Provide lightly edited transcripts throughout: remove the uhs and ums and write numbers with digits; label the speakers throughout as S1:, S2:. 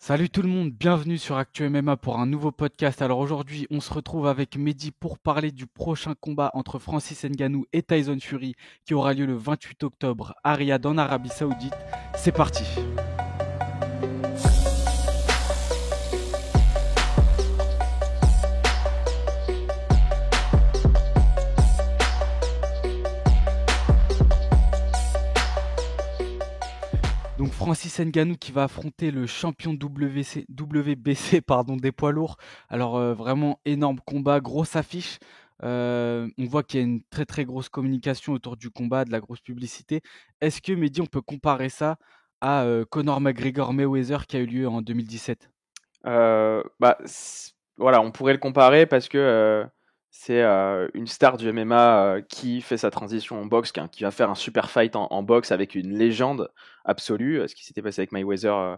S1: Salut tout le monde, bienvenue sur Actu MMA pour un nouveau podcast. Alors aujourd'hui, on se retrouve avec Mehdi pour parler du prochain combat entre Francis Ngannou et Tyson Fury qui aura lieu le 28 octobre à Riyad en Arabie Saoudite. C'est parti. Donc Francis Ngannou qui va affronter le champion WBC des poids lourds. Alors vraiment énorme combat, grosse affiche. On voit qu'il y a une très très grosse communication autour du combat, de la grosse publicité. Est-ce que Mehdi, on peut comparer ça à Conor McGregor Mayweather qui a eu lieu en 2017?
S2: Voilà, on pourrait le comparer parce que c'est une star du MMA qui fait sa transition en boxe, qui va faire un super fight en boxe avec une légende absolue, ce qui s'était passé avec Mayweather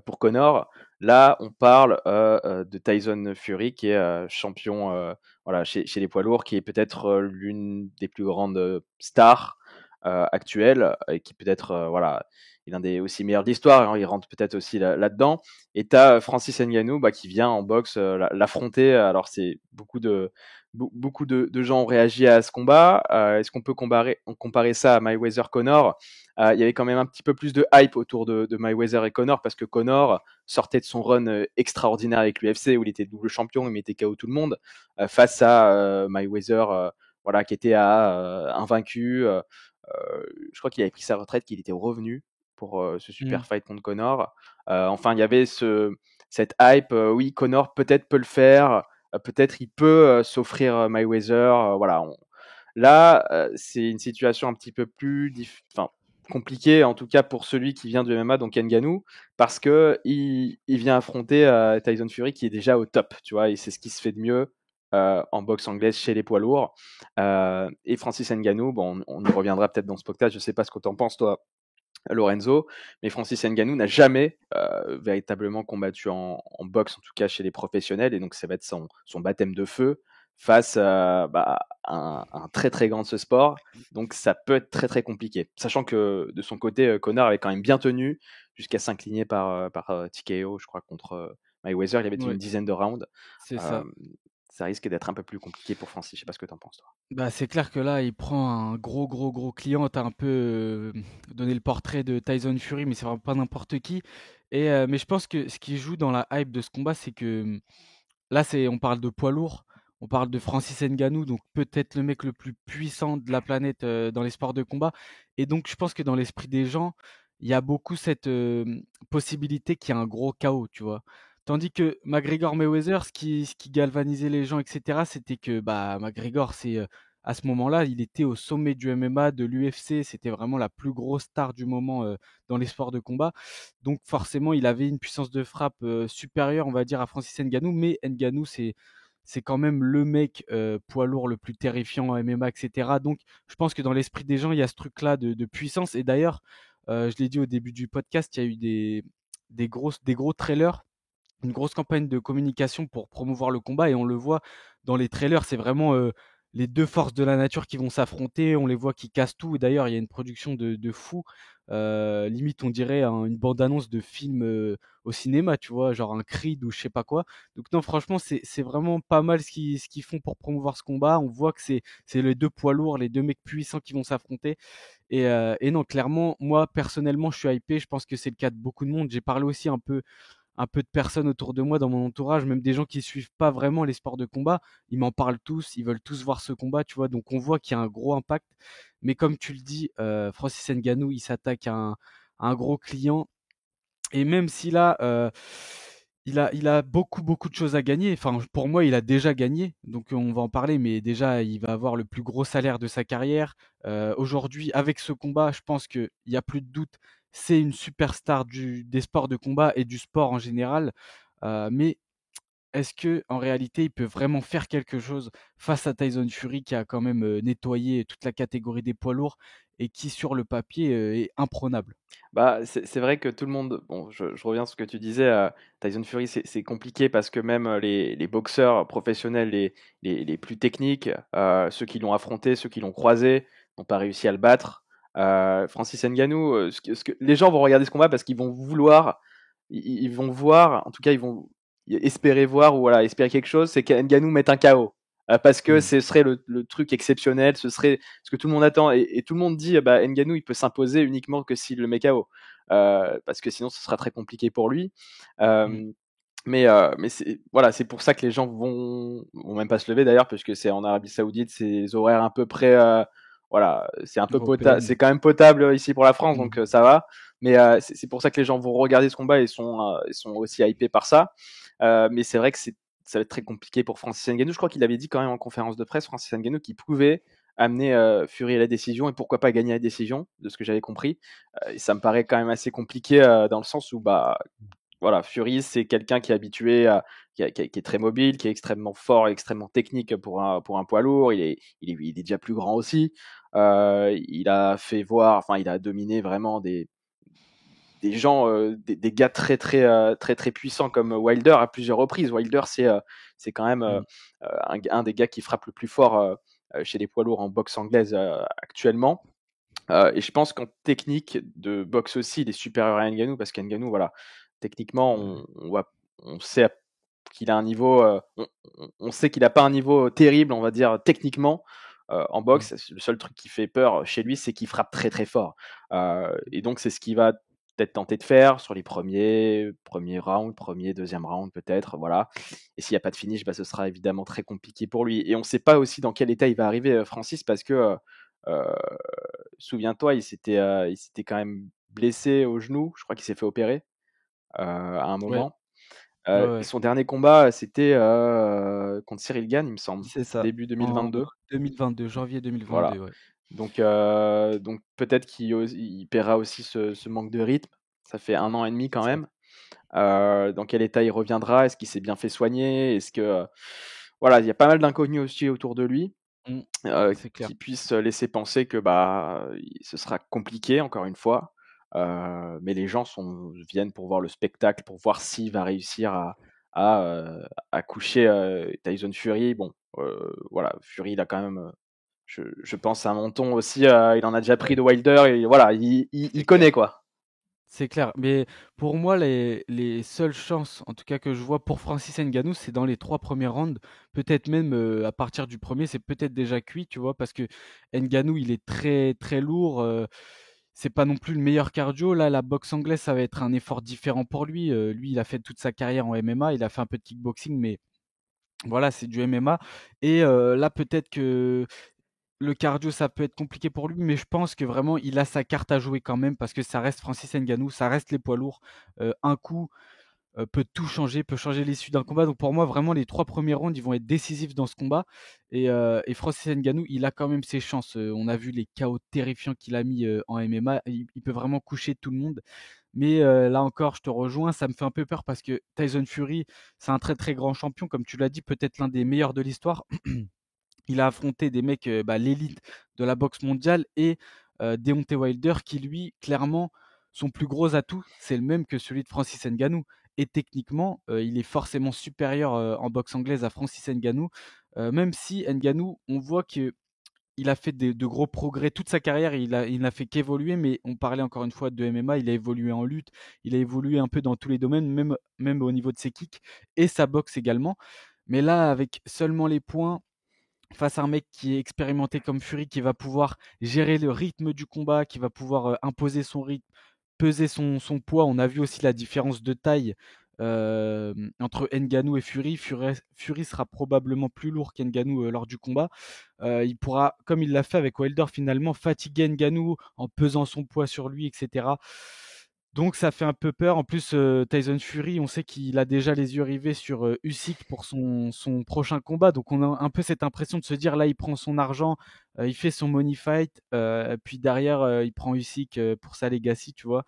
S2: pour Conor. Là, on parle de Tyson Fury qui est champion voilà, chez les poids lourds, qui est peut-être l'une des plus grandes stars actuelles et qui peut-être voilà, est l'un des aussi meilleurs de l'histoire, hein, il rentre peut-être aussi là-dedans. Et tu as Francis Ngannou qui vient en boxe l'affronter. Alors, c'est beaucoup de gens ont réagi à ce combat. Est-ce qu'on peut comparer ça à Mayweather-Conor? Il y avait quand même un petit peu plus de hype autour de Mayweather et Conor parce que Conor sortait de son run extraordinaire avec l'UFC où il était double champion, il mettait KO tout le monde face à Mayweather voilà, qui était invaincu. Je crois qu'il avait pris sa retraite, qu'il était revenu pour ce super fight contre Conor. Enfin, il y avait cette hype. Oui, Conor peut-être peut le faire. Peut-être il peut s'offrir Mayweather. Voilà. Là, c'est une situation un petit peu plus enfin, compliquée, en tout cas pour celui qui vient du MMA, donc Ngannou, parce que il vient affronter Tyson Fury qui est déjà au top, tu vois, et c'est ce qui se fait de mieux en boxe anglaise chez les poids lourds. Et Francis Ngannou, bon, on y reviendra peut-être dans ce podcast. Je sais pas ce que tu en penses, toi, Lorenzo, mais Francis Ngannou n'a jamais véritablement combattu en boxe, en tout cas chez les professionnels, et donc ça va être son baptême de feu face à un très très grand de ce sport, donc ça peut être très très compliqué. Sachant que de son côté, Conor avait quand même bien tenu jusqu'à s'incliner par TKO, je crois, contre Mayweather, il avait tenu
S1: Ouais,
S2: une dizaine de rounds.
S1: c'est
S2: Euh,
S1: ça.
S2: Ça risque d'être un peu plus compliqué pour Francis, je sais pas ce que tu en penses, toi.
S1: Bah, c'est clair que là, il prend un gros client. Tu as un peu donné le portrait de Tyson Fury, mais c'est vraiment pas n'importe qui. Mais je pense que ce qui joue dans la hype de ce combat, c'est que là, on parle de poids lourd, on parle de Francis Ngannou, donc peut-être le mec le plus puissant de la planète dans les sports de combat. Et donc, je pense que dans l'esprit des gens, il y a beaucoup cette possibilité qu'il y ait un gros chaos, tu vois. Tandis que McGregor Mayweather, ce qui galvanisait les gens, etc., c'était que bah, McGregor, à ce moment-là, il était au sommet du MMA, de l'UFC, c'était vraiment la plus grosse star du moment dans les sports de combat. Donc forcément, il avait une puissance de frappe supérieure, on va dire, à Francis Ngannou, mais Ngannou, c'est quand même le mec poids lourd le plus terrifiant en MMA, etc. Donc je pense que dans l'esprit des gens, il y a ce truc-là de puissance. Et d'ailleurs, je l'ai dit au début du podcast, il y a eu des gros trailers, une grosse campagne de communication pour promouvoir le combat et on le voit dans les trailers, c'est vraiment les deux forces de la nature qui vont s'affronter, on les voit qui cassent tout et d'ailleurs il y a une production de fou, limite on dirait une bande-annonce de film au cinéma, tu vois, genre un Creed ou je sais pas quoi. Donc non franchement c'est vraiment pas mal ce qu'ils font pour promouvoir ce combat, on voit que c'est les deux poids lourds, les deux mecs puissants qui vont s'affronter et non clairement moi personnellement je suis hypé, je pense que c'est le cas de beaucoup de monde, j'ai parlé aussi un peu de personnes autour de moi, dans mon entourage, même des gens qui suivent pas vraiment les sports de combat, ils m'en parlent tous, ils veulent tous voir ce combat, tu vois. Donc on voit qu'il y a un gros impact. Mais comme tu le dis, Francis Ngannou, il s'attaque à un gros client. Et même si là, il a beaucoup de choses à gagner. Enfin, pour moi, il a déjà gagné. Donc on va en parler, mais déjà, il va avoir le plus gros salaire de sa carrière. Aujourd'hui, avec ce combat, je pense qu'il n'y a plus de doute. C'est une superstar des sports de combat et du sport en général. Mais est-ce que en réalité, il peut vraiment faire quelque chose face à Tyson Fury qui a quand même nettoyé toute la catégorie des poids lourds et qui, sur le papier, est imprenable?
S2: C'est vrai que tout le monde, bon, je reviens sur ce que tu disais, Tyson Fury, c'est compliqué parce que même les boxeurs professionnels, les plus techniques, ceux qui l'ont affronté, ceux qui l'ont croisé, n'ont pas réussi à le battre. Francis Ngannou, les gens vont regarder ce combat parce qu'ils vont vouloir ils vont voir, en tout cas, ils vont espérer voir ou voilà, espérer quelque chose, c'est qu'Ngannou mette un KO. Parce que
S1: Mmh.
S2: ce serait le truc exceptionnel, ce serait ce que tout le monde attend. Et tout le monde dit, bah, Ngannou, il peut s'imposer uniquement que s'il le met KO. Parce que sinon, ce sera très compliqué pour lui.
S1: Mmh.
S2: Euh, mais c'est voilà, c'est pour ça que les gens vont même pas se lever d'ailleurs, puisque c'est en Arabie Saoudite, c'est les horaires à peu près, voilà, c'est un peu
S1: Européenne.
S2: c'est quand même potable ici pour la France, donc
S1: Mmh.
S2: ça va. Mais c'est pour ça que les gens vont regarder ce combat et ils sont aussi hypés par ça. Mais c'est vrai que ça va être très compliqué pour Francis Ngannou. Je crois qu'il avait dit quand même en conférence de presse, Francis Ngannou, qu'il pouvait amener Fury à la décision et pourquoi pas gagner la décision, de ce que j'avais compris. Et ça me paraît quand même assez compliqué dans le sens où bah voilà, Fury, c'est quelqu'un qui est habitué à, qui est très mobile, qui est extrêmement fort, extrêmement technique pour un poids lourd. Il est déjà plus grand aussi. Il a fait voir, enfin, il a dominé vraiment des gens, des gars très très très puissants comme Wilder à plusieurs reprises. Wilder, c'est quand même
S1: Mmh.
S2: un des gars qui frappe le plus fort chez les poids lourds en boxe anglaise actuellement. Et je pense qu'en technique de boxe aussi, il est supérieur à Ngannou parce qu'Ngannou, voilà, techniquement,
S1: Ouais.
S2: on sait qu'il a un niveau, on sait qu'il n'a pas un niveau terrible, on va dire, techniquement. En
S1: Mmh.
S2: boxe, le seul truc qui fait peur chez lui, c'est qu'il frappe très très fort. Et donc, c'est ce qu'il va peut-être tenter de faire sur les premiers rounds, premier, deuxième round peut-être, voilà. Et s'il n'y a pas de finish, bah, ce sera évidemment très compliqué pour lui. Et on ne sait pas aussi dans quel état il va arriver, Francis, parce que euh, souviens-toi, il s'était quand même blessé au genou. Je crois qu'il s'est fait opérer à un
S1: Ouais,
S2: moment.
S1: ouais,
S2: Et
S1: ouais.
S2: son dernier combat, c'était contre Cyril Gane, il me semble,
S1: C'est ça.
S2: début
S1: En
S2: 2022.
S1: 2022, janvier
S2: Voilà.
S1: 2022, ouais.
S2: Donc peut-être il paiera aussi ce manque de rythme. Ça fait 1 an et demi quand
S1: C'est ça.
S2: même. Dans quel état il reviendra? Est-ce qu'il s'est bien fait soigner? Est-ce que voilà, il y a pas mal d'inconnus aussi autour de lui.
S1: Mmh. C'est clair.
S2: Qui puisse laisser penser que bah, ce sera compliqué encore une fois. Mais les gens viennent pour voir le spectacle, pour voir s'il va réussir à, à coucher Tyson Fury. Bon, voilà, Fury, il a quand même, je pense, un menton aussi. Il en a déjà pris
S1: Ouais,
S2: de Wilder et voilà,
S1: c'est
S2: il
S1: clair.
S2: connaît quoi.
S1: C'est clair, mais pour moi, les seules chances, en tout cas que je vois pour Francis Ngannou, c'est dans les 3 premiers rounds. Peut-être même, à partir du premier, c'est peut-être déjà cuit, tu vois? Parce que Ngannou, il est très, très lourd, c'est pas non plus le meilleur cardio. Là, la boxe anglaise, ça va être un effort différent pour lui. Lui, il a fait toute sa carrière en MMA, il a fait un peu de kickboxing, mais voilà, c'est du MMA et là, peut-être que le cardio, ça peut être compliqué pour lui, mais je pense que vraiment il a sa carte à jouer quand même parce que ça reste Francis Ngannou, ça reste les poids lourds. Un coup peut tout changer, peut changer l'issue d'un combat. Donc pour moi, vraiment, les 3 premiers rounds, ils vont être décisifs dans ce combat. Et Francis Ngannou, il a quand même ses chances. On a vu les KO terrifiants qu'il a mis en MMA. Il peut vraiment coucher tout le monde. Mais là encore, je te rejoins, ça me fait un peu peur parce que Tyson Fury, c'est un très très grand champion, comme tu l'as dit, peut-être l'un des meilleurs de l'histoire. Il a affronté des mecs, bah, l'élite de la boxe mondiale et Deontay Wilder qui lui, clairement, son plus gros atout, c'est le même que celui de Francis Ngannou et techniquement, il est forcément supérieur, en boxe anglaise à Francis Ngannou, même si Ngannou, on voit qu'il a fait de gros progrès toute sa carrière, il n'a fait qu'évoluer, mais on parlait encore une fois de MMA, il a évolué en lutte, il a évolué un peu dans tous les domaines, même au niveau de ses kicks et sa boxe également. Mais là, avec seulement les points face à un mec qui est expérimenté comme Fury, qui va pouvoir gérer le rythme du combat, qui va pouvoir imposer son rythme, peser son poids. On a vu aussi la différence de taille entre Ngannou et Fury. Fury sera probablement plus lourd qu'Ngannou lors du combat. Il pourra, comme il l'a fait avec Wilder, finalement fatiguer Ngannou en pesant son poids sur lui, etc. Donc ça fait un peu peur. En plus, Tyson Fury, on sait qu'il a déjà les yeux rivés sur Usyk pour son prochain combat. Donc on a un peu cette impression de se dire là, il prend son argent, il fait son money fight, puis derrière, il prend Usyk pour sa legacy, tu vois.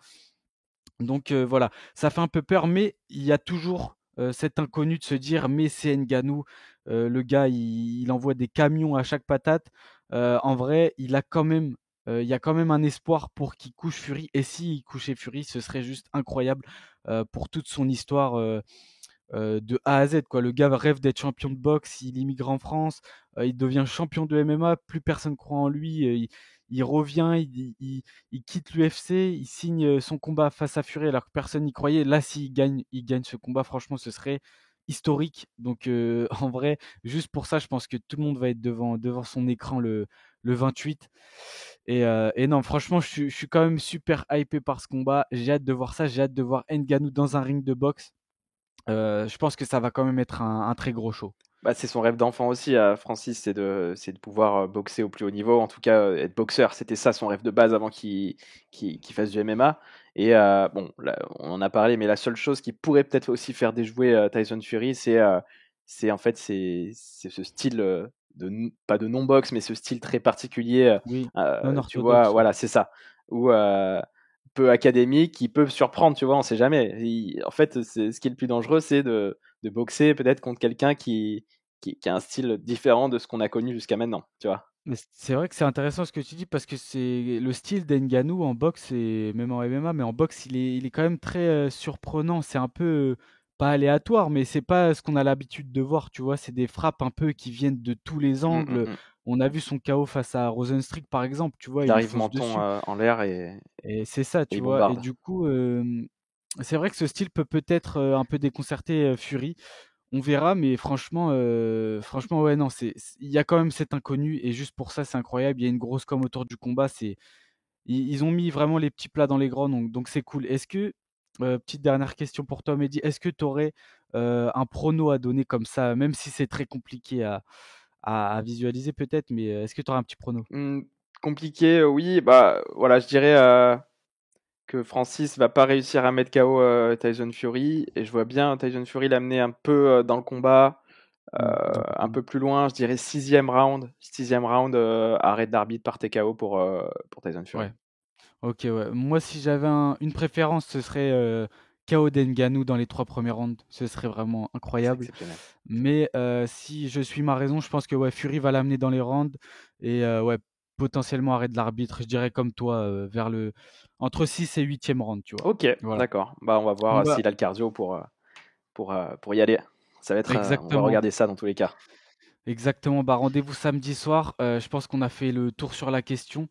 S1: Donc voilà, ça fait un peu peur, mais il y a toujours cet inconnu de se dire mais c'est Ngannou, le gars il envoie des camions à chaque patate. En vrai, il y a quand même un espoir pour qu'il couche Fury. Et s'il couchait Fury, ce serait juste incroyable pour toute son histoire de A à Z, quoi. Le gars rêve d'être champion de boxe, il immigre en France, il devient champion de MMA, plus personne croit en lui. il revient, il quitte l'UFC, il signe son combat face à Fury alors que personne n'y croyait. Là, s'il gagne, il gagne ce combat, franchement, ce serait historique. Donc, en vrai, juste pour ça, je pense que tout le monde va être devant son écran le 28. Et non, franchement, je suis quand même super hypé par ce combat. J'ai hâte de voir ça. J'ai hâte de voir Ngannou dans un ring de boxe. Je pense que ça va quand même être un très gros show.
S2: Bah, c'est son rêve d'enfant aussi, Francis, c'est de pouvoir boxer au plus haut niveau. En tout cas, être boxeur, c'était ça son rêve de base avant qu'il fasse du MMA. Et bon, là, on en a parlé, mais la seule chose qui pourrait peut-être aussi faire déjouer Tyson Fury, c'est en fait c'est ce style pas de non-boxe, mais ce style très particulier,
S1: Oui, non
S2: tu vois,
S1: orthodoxe, ouais.
S2: voilà, c'est ça. Ou peu académique, qui peut surprendre, tu vois, on sait jamais. En fait, ce qui est le plus dangereux, c'est de boxer peut-être contre quelqu'un qui a un style différent de ce qu'on a connu jusqu'à maintenant, tu vois.
S1: Mais c'est vrai que c'est intéressant ce que tu dis parce que c'est le style d'Ngannou en boxe et même en MMA, mais en boxe, il est quand même très surprenant. C'est un peu pas aléatoire, mais c'est pas ce qu'on a l'habitude de voir, tu vois. C'est des frappes un peu qui viennent de tous les
S2: Mm, mm,
S1: angles.
S2: mm.
S1: On a vu son KO face à Rosenstruck, par exemple, tu vois,
S2: Il
S1: il lui
S2: arrive
S1: fonce
S2: menton
S1: dessus.
S2: en l'air et
S1: Et c'est ça,
S2: il
S1: tu vois. Et
S2: bombarde.
S1: du coup, c'est vrai que ce style peut peut-être un peu déconcerter Fury. On verra, mais franchement, ouais, non, il y a quand même cet inconnu et juste pour ça, c'est incroyable. Il y a une grosse com autour du combat. Ils ont mis vraiment les petits plats dans les grands, donc c'est cool. Petite dernière question pour toi, Mehdi, est-ce que tu aurais un prono à donner comme ça, même si c'est très compliqué à visualiser peut-être, mais est-ce que tu aurais un petit prono?
S2: Hmm, compliqué, oui, bah voilà, je dirais que Francis va pas réussir à mettre KO Tyson Fury et je vois bien Tyson Fury l'amener un peu dans le combat,
S1: Un peu
S2: un
S1: plus loin.
S2: peu plus loin, je dirais sixième round, arrêt d'arbitre par TKO pour Tyson Fury.
S1: Ouais. Ok, ouais. Moi, si j'avais une préférence, ce serait KO d'Ngannou dans les 3 premiers rounds. Ce serait vraiment
S2: C'est
S1: incroyable.
S2: exceptionnel.
S1: Mais si je suis ma raison, je pense que ouais, Fury va l'amener dans les rounds et ouais, potentiellement arrêt de l'arbitre. Je dirais comme toi, vers le entre 6 et 8e round, tu vois.
S2: Ok,
S1: Voilà.
S2: d'accord. Bah on va voir
S1: Bon bah,
S2: s'il a le cardio pour y aller. Ça va être, on va
S1: exactement.
S2: regarder ça dans tous les cas.
S1: Exactement, bah rendez-vous samedi soir. Je pense qu'on a fait le tour sur la question.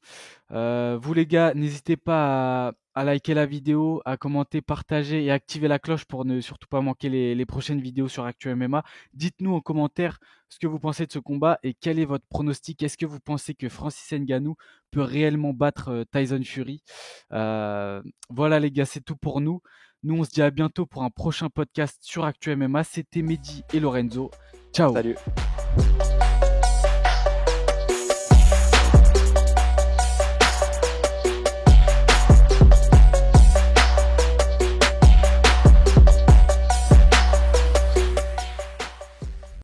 S1: Vous les gars, n'hésitez pas à liker la vidéo, à commenter, partager et activer la cloche pour ne surtout pas manquer les prochaines vidéos sur Actu MMA. Dites-nous en commentaire ce que vous pensez de ce combat et quel est votre pronostic. Est-ce que vous pensez que Francis Ngannou peut réellement battre Tyson Fury? Voilà les gars, c'est tout pour nous. Nous, on se dit à bientôt pour un prochain podcast sur Actu MMA. C'était Mehdi et Lorenzo. Ciao!
S2: Salut.